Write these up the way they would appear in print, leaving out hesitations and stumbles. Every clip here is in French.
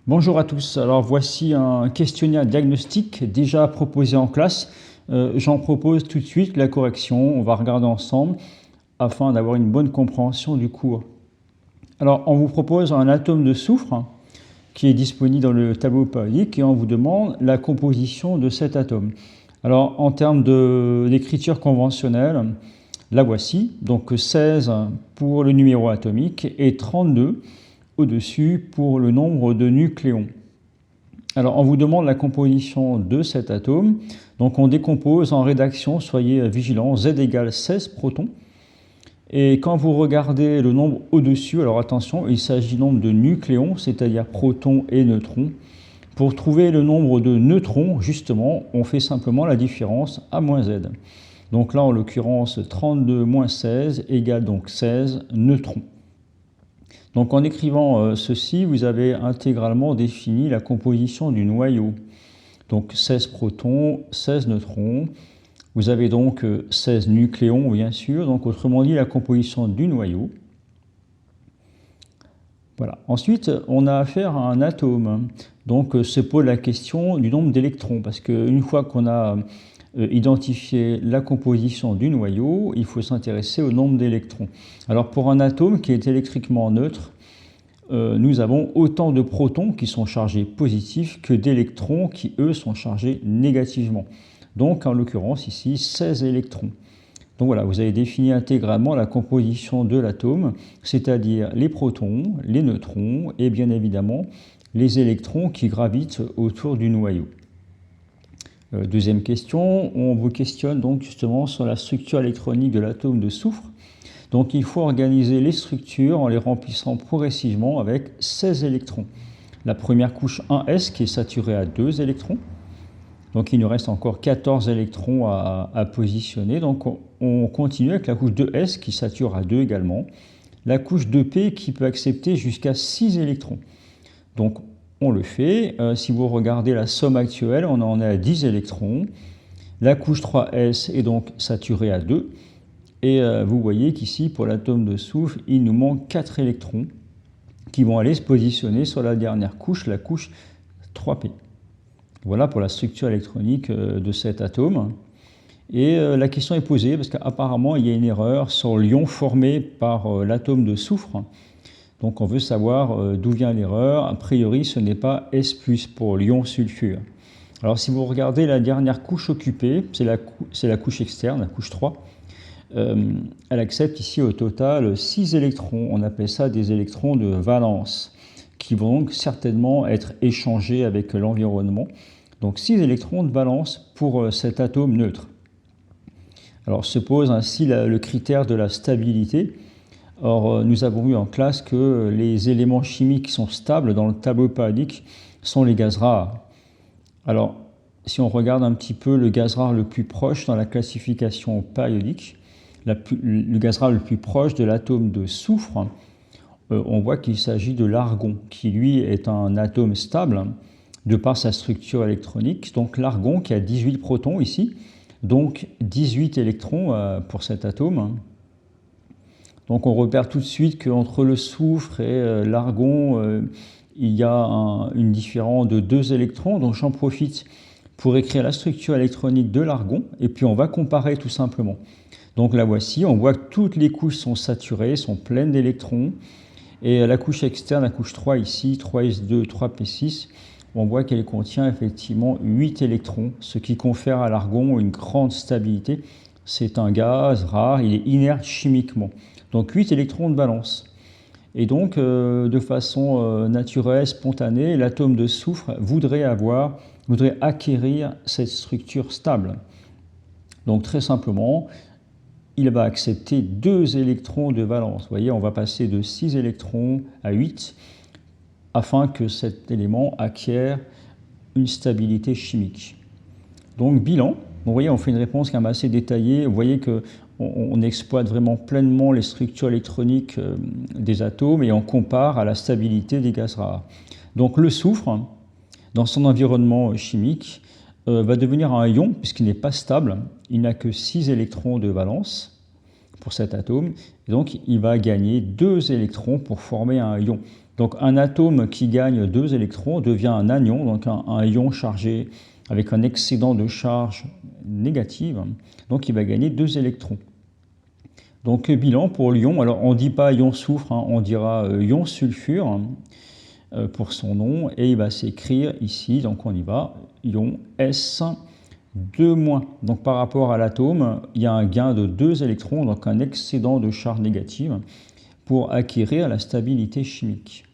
Bonjour à tous. Alors voici un questionnaire diagnostique déjà proposé en classe. J'en propose tout de suite la correction. On va regarder ensemble afin d'avoir une bonne compréhension du cours. Alors on vous propose un atome de soufre qui est disponible dans le tableau périodique et on vous demande la composition de cet atome. Alors en termes d'écriture conventionnelle, la voici. Donc 16 pour le numéro atomique et 32 au-dessus pour le nombre de nucléons. Alors, on vous demande la composition de cet atome. Donc, on décompose en rédaction, soyez vigilants, Z égale 16 protons. Et quand vous regardez le nombre au-dessus, alors attention, il s'agit du nombre de nucléons, c'est-à-dire protons et neutrons. Pour trouver le nombre de neutrons, justement, on fait simplement la différence A moins Z. Donc là, en l'occurrence, 32 moins 16 égale donc 16 neutrons. Donc en écrivant ceci, vous avez intégralement défini la composition du noyau. Donc 16 protons, 16 neutrons. Vous avez donc 16 nucléons, bien sûr. Donc autrement dit, la composition du noyau. Voilà. Ensuite, on a affaire à un atome. Donc se pose la question du nombre d'électrons. Parce qu'une fois qu'on a identifié la composition du noyau, il faut s'intéresser au nombre d'électrons. Alors pour un atome qui est électriquement neutre, nous avons autant de protons qui sont chargés positifs que d'électrons qui, eux, sont chargés négativement. Donc en l'occurrence ici, 16 électrons. Donc voilà, vous avez défini intégralement la composition de l'atome, c'est-à-dire les protons, les neutrons et bien évidemment les électrons qui gravitent autour du noyau. Deuxième question, on vous questionne donc justement sur la structure électronique de l'atome de soufre. Donc il faut organiser les structures en les remplissant progressivement avec 16 électrons. La première couche 1s qui est saturée à 2 électrons. Donc il nous reste encore 14 électrons à positionner. Donc on continue avec la couche 2s qui sature à 2 également. La couche 2p qui peut accepter jusqu'à 6 électrons. Donc on le fait. Si vous regardez la somme actuelle, on en est à 10 électrons. La couche 3s est donc saturée à 2. Et vous voyez qu'ici, pour l'atome de soufre, il nous manque 4 électrons qui vont aller se positionner sur la dernière couche, la couche 3p. Voilà pour la structure électronique de cet atome. Et la question est posée parce qu'apparemment, il y a une erreur sur l'ion formé par l'atome de soufre. Donc on veut savoir d'où vient l'erreur. A priori, ce n'est pas S+, pour l'ion sulfure. Alors si vous regardez la dernière couche occupée, c'est la couche externe, la couche 3. Elle accepte ici au total 6 électrons. On appelle ça des électrons de valence, qui vont donc certainement être échangés avec l'environnement. Donc 6 électrons de valence pour cet atome neutre. Alors se pose ainsi le critère de la stabilité. Or, nous avons vu en classe que les éléments chimiques qui sont stables dans le tableau périodique sont les gaz rares. Alors, si on regarde un petit peu le gaz rare le plus proche dans la classification périodique, le gaz rare le plus proche de l'atome de soufre, on voit qu'il s'agit de l'argon, qui lui est un atome stable de par sa structure électronique. Donc l'argon qui a 18 protons ici, donc 18 électrons pour cet atome. Donc on repère tout de suite qu'entre le soufre et l'argon, il y a une différence de 2 électrons. Donc j'en profite pour écrire la structure électronique de l'argon, et puis on va comparer tout simplement. Donc la voici, on voit que toutes les couches sont saturées, sont pleines d'électrons, et la couche externe, la couche 3 ici, 3s2, 3p6, on voit qu'elle contient effectivement 8 électrons, ce qui confère à l'argon une grande stabilité. C'est un gaz rare, il est inerte chimiquement. Donc 8 électrons de valence. Et donc, de façon naturelle, spontanée, l'atome de soufre voudrait acquérir cette structure stable. Donc très simplement, il va accepter 2 électrons de valence. Vous voyez, on va passer de 6 électrons à 8 afin que cet élément acquiert une stabilité chimique. Donc bilan, vous voyez, on fait une réponse quand même assez détaillée. Vous voyez qu'on exploite vraiment pleinement les structures électroniques des atomes et on compare à la stabilité des gaz rares. Donc le soufre, dans son environnement chimique, va devenir un ion puisqu'il n'est pas stable. Il n'a que 6 électrons de valence pour cet atome. Et donc il va gagner 2 électrons pour former un ion. Donc un atome qui gagne 2 électrons devient un anion, donc un ion chargé avec un excédent de charge négative, donc il va gagner 2 électrons. Donc bilan pour l'ion, alors on ne dit pas ion soufre, hein, on dira ion sulfure pour son nom, et il va s'écrire ici, donc on y va, ion S2-. Donc par rapport à l'atome, il y a un gain de 2 électrons, donc un excédent de charge négative, pour acquérir la stabilité chimique.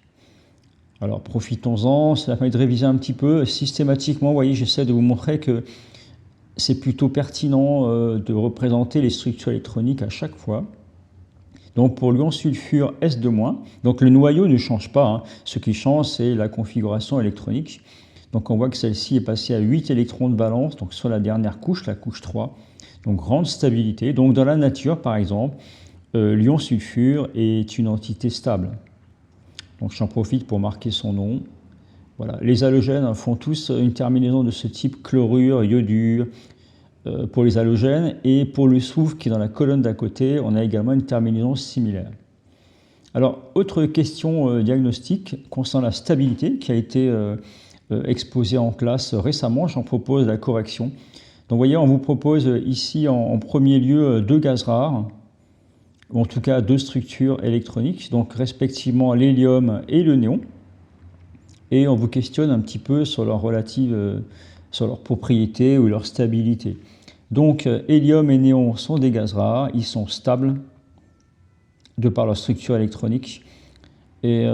Alors profitons-en, ça permet de réviser un petit peu. Systématiquement, vous voyez, j'essaie de vous montrer que c'est plutôt pertinent de représenter les structures électroniques à chaque fois. Donc pour l'ion sulfure S2-, donc le noyau ne change pas, hein. Ce qui change, c'est la configuration électronique. Donc on voit que celle-ci est passée à 8 électrons de valence, donc sur la dernière couche, la couche 3. Donc grande stabilité. Donc dans la nature, par exemple, l'ion sulfure est une entité stable. Donc j'en profite pour marquer son nom. Voilà. Les halogènes font tous une terminaison de ce type, chlorure, iodure, pour les halogènes. Et pour le soufre qui est dans la colonne d'à côté, on a également une terminaison similaire. Alors, autre question diagnostique concernant la stabilité qui a été exposée en classe récemment. J'en propose la correction. Donc vous voyez, on vous propose ici en premier lieu 2 gaz rares, ou en tout cas 2 structures électroniques, donc respectivement l'hélium et le néon. Et on vous questionne un petit peu sur leurs propriétés ou leur stabilité. Donc hélium et néon sont des gaz rares, ils sont stables de par leur structure électronique. Et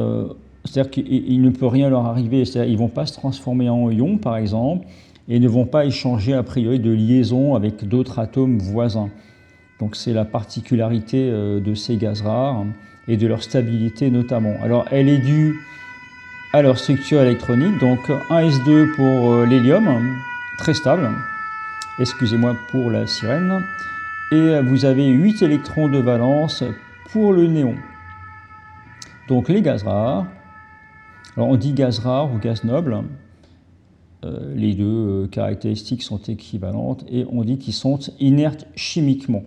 c'est-à-dire qu'il ne peut rien leur arriver, c'est-à-dire ils ne vont pas se transformer en ions par exemple, et ne vont pas échanger a priori de liaison avec d'autres atomes voisins. Donc c'est la particularité de ces gaz rares et de leur stabilité notamment. Alors elle est due à leur structure électronique, donc 1s2 pour l'hélium, très stable, excusez-moi pour la sirène, et vous avez 8 électrons de valence pour le néon. Donc les gaz rares, alors on dit gaz rare ou gaz noble, les deux caractéristiques sont équivalentes, et on dit qu'ils sont inertes chimiquement,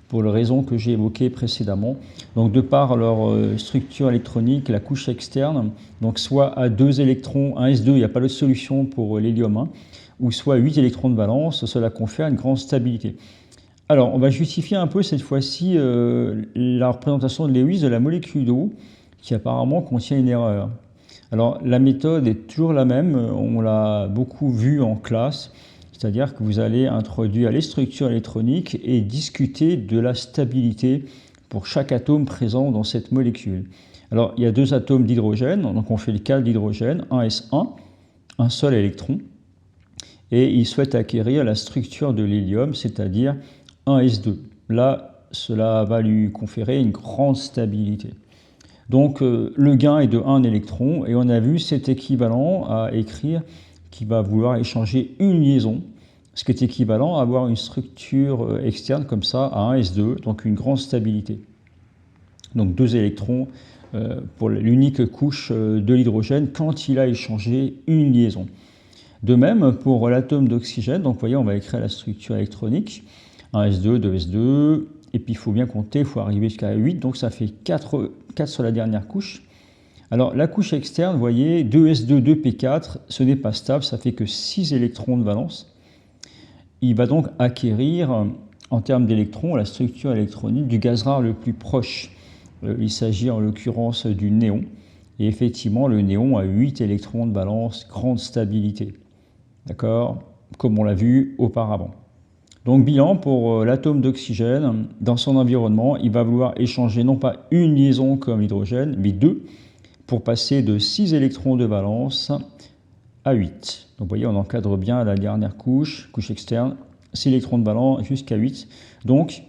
pour les raisons que j'ai évoquées précédemment. Donc de par leur structure électronique, la couche externe, donc soit à 2 électrons, 1s2, il n'y a pas d'autre solution pour l'hélium 1, ou soit 8 électrons de valence, cela confère une grande stabilité. Alors on va justifier un peu cette fois-ci la représentation de Lewis de la molécule d'eau, qui apparemment contient une erreur. Alors la méthode est toujours la même, on l'a beaucoup vu en classe, c'est-à-dire que vous allez introduire les structures électroniques et discuter de la stabilité pour chaque atome présent dans cette molécule. Alors, il y a 2 atomes d'hydrogène, donc on fait le cas d'hydrogène, 1s1, un seul électron, et il souhaite acquérir la structure de l'hélium, c'est-à-dire 1s2. Là, cela va lui conférer une grande stabilité. Donc, le gain est de 1 électron, et on a vu cet équivalent à écrire qui va vouloir échanger une liaison, ce qui est équivalent à avoir une structure externe comme ça à 1s2, donc une grande stabilité. Donc 2 électrons pour l'unique couche de l'hydrogène quand il a échangé une liaison. De même pour l'atome d'oxygène, donc vous voyez, on va écrire la structure électronique, 1s2, 2s2, et puis il faut bien compter, il faut arriver jusqu'à 8, donc ça fait 4 sur la dernière couche. Alors la couche externe, vous voyez, 2s2, 2p4, ce n'est pas stable, ça fait que 6 électrons de valence. Il va donc acquérir, en termes d'électrons, la structure électronique du gaz rare le plus proche. Il s'agit en l'occurrence du néon. Et effectivement, le néon a 8 électrons de valence, grande stabilité. D'accord? Comme on l'a vu auparavant. Donc bilan pour l'atome d'oxygène, dans son environnement, il va vouloir échanger non pas une liaison comme l'hydrogène, mais 2, pour passer de 6 électrons de valence à 8. Donc vous voyez, on encadre bien la dernière couche externe, 6 électrons de valence jusqu'à 8. Donc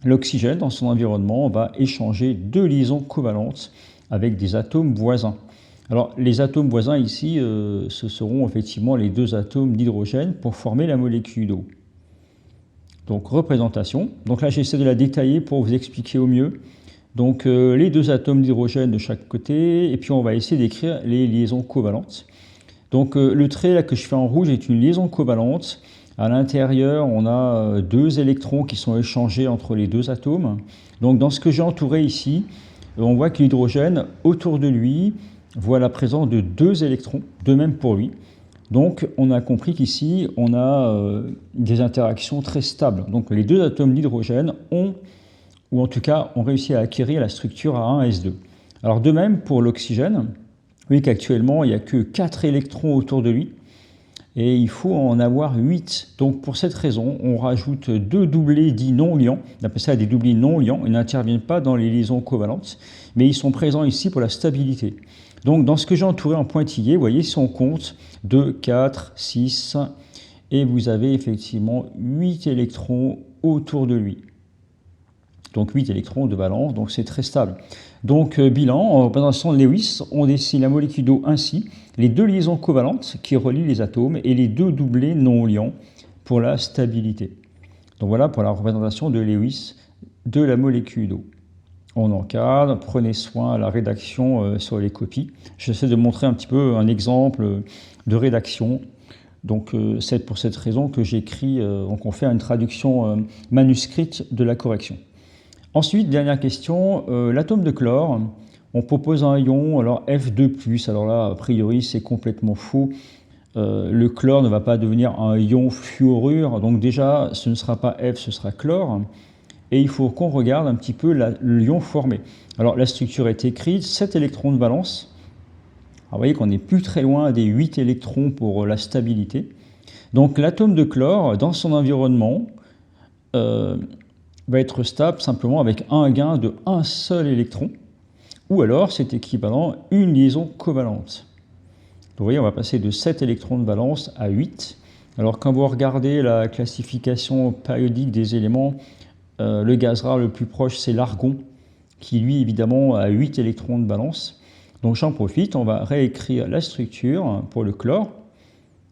l'oxygène, dans son environnement, va échanger 2 liaisons covalentes avec des atomes voisins. Alors les atomes voisins ici, ce seront effectivement les 2 atomes d'hydrogène pour former la molécule d'eau. Donc représentation. Donc là j'essaie de la détailler pour vous expliquer au mieux. Donc les 2 atomes d'hydrogène de chaque côté, et puis on va essayer d'écrire les liaisons covalentes. Donc le trait là que je fais en rouge est une liaison covalente. À l'intérieur, on a 2 électrons qui sont échangés entre les 2 atomes. Donc dans ce que j'ai entouré ici, on voit que l'hydrogène, autour de lui, voit la présence de 2 électrons, de même pour lui. Donc on a compris qu'ici, on a des interactions très stables. Donc les 2 atomes d'hydrogène ont, ou en tout cas, ont réussi à acquérir la structure A1S2. Alors de même pour l'oxygène, vous voyez qu'actuellement, il n'y a que 4 électrons autour de lui, et il faut en avoir 8. Donc pour cette raison, on rajoute 2 doublés dits non liants, on appelle ça des doublés non liants, ils n'interviennent pas dans les liaisons covalentes, mais ils sont présents ici pour la stabilité. Donc dans ce que j'ai entouré en pointillé, vous voyez, si on compte 2, 4, 6, et vous avez effectivement 8 électrons autour de lui. Donc 8 électrons de valence, donc c'est très stable. Donc bilan, en représentation de Lewis, on dessine la molécule d'eau ainsi, les 2 liaisons covalentes qui relient les atomes et les 2 doublés non liants pour la stabilité. Donc voilà pour la représentation de Lewis de la molécule d'eau. On encadre, prenez soin à la rédaction sur les copies. J'essaie de montrer un petit peu un exemple de rédaction. Donc c'est pour cette raison que j'écris, donc on fait une traduction manuscrite de la correction. Ensuite, dernière question, l'atome de chlore, on propose un ion, alors F2+, alors là, a priori, c'est complètement faux. Le chlore ne va pas devenir un ion fluorure, donc déjà, ce ne sera pas F, ce sera chlore. Et il faut qu'on regarde un petit peu l'ion formé. Alors, la structure est écrite, 7 électrons de valence. Alors, vous voyez qu'on n'est plus très loin des 8 électrons pour la stabilité. Donc, l'atome de chlore, dans son environnement, va être stable simplement avec un gain de un seul électron, ou alors c'est équivalent à une liaison covalente. Donc vous voyez, on va passer de 7 électrons de valence à 8. Alors quand vous regardez la classification périodique des éléments, le gaz rare le plus proche c'est l'argon, qui lui évidemment a 8 électrons de valence. Donc j'en profite, on va réécrire la structure pour le chlore,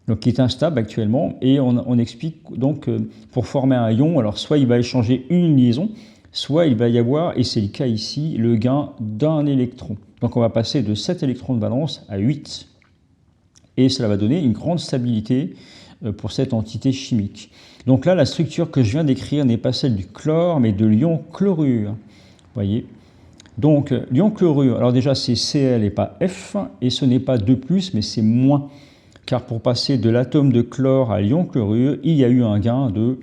donc qui est instable actuellement, et on explique donc pour former un ion, alors soit il va échanger une liaison, soit il va y avoir, et c'est le cas ici, le gain d'un électron. Donc on va passer de 7 électrons de valence à 8, et cela va donner une grande stabilité pour cette entité chimique. Donc là, la structure que je viens d'écrire n'est pas celle du chlore, mais de l'ion chlorure. Vous voyez. Donc l'ion chlorure, alors déjà c'est Cl et pas F, et ce n'est pas 2+, mais c'est moins. Car pour passer de l'atome de chlore à l'ion chlorure, il y a eu un gain de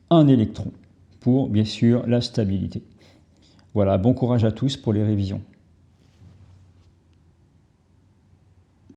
1 électron pour, bien sûr, la stabilité. Voilà, bon courage à tous pour les révisions.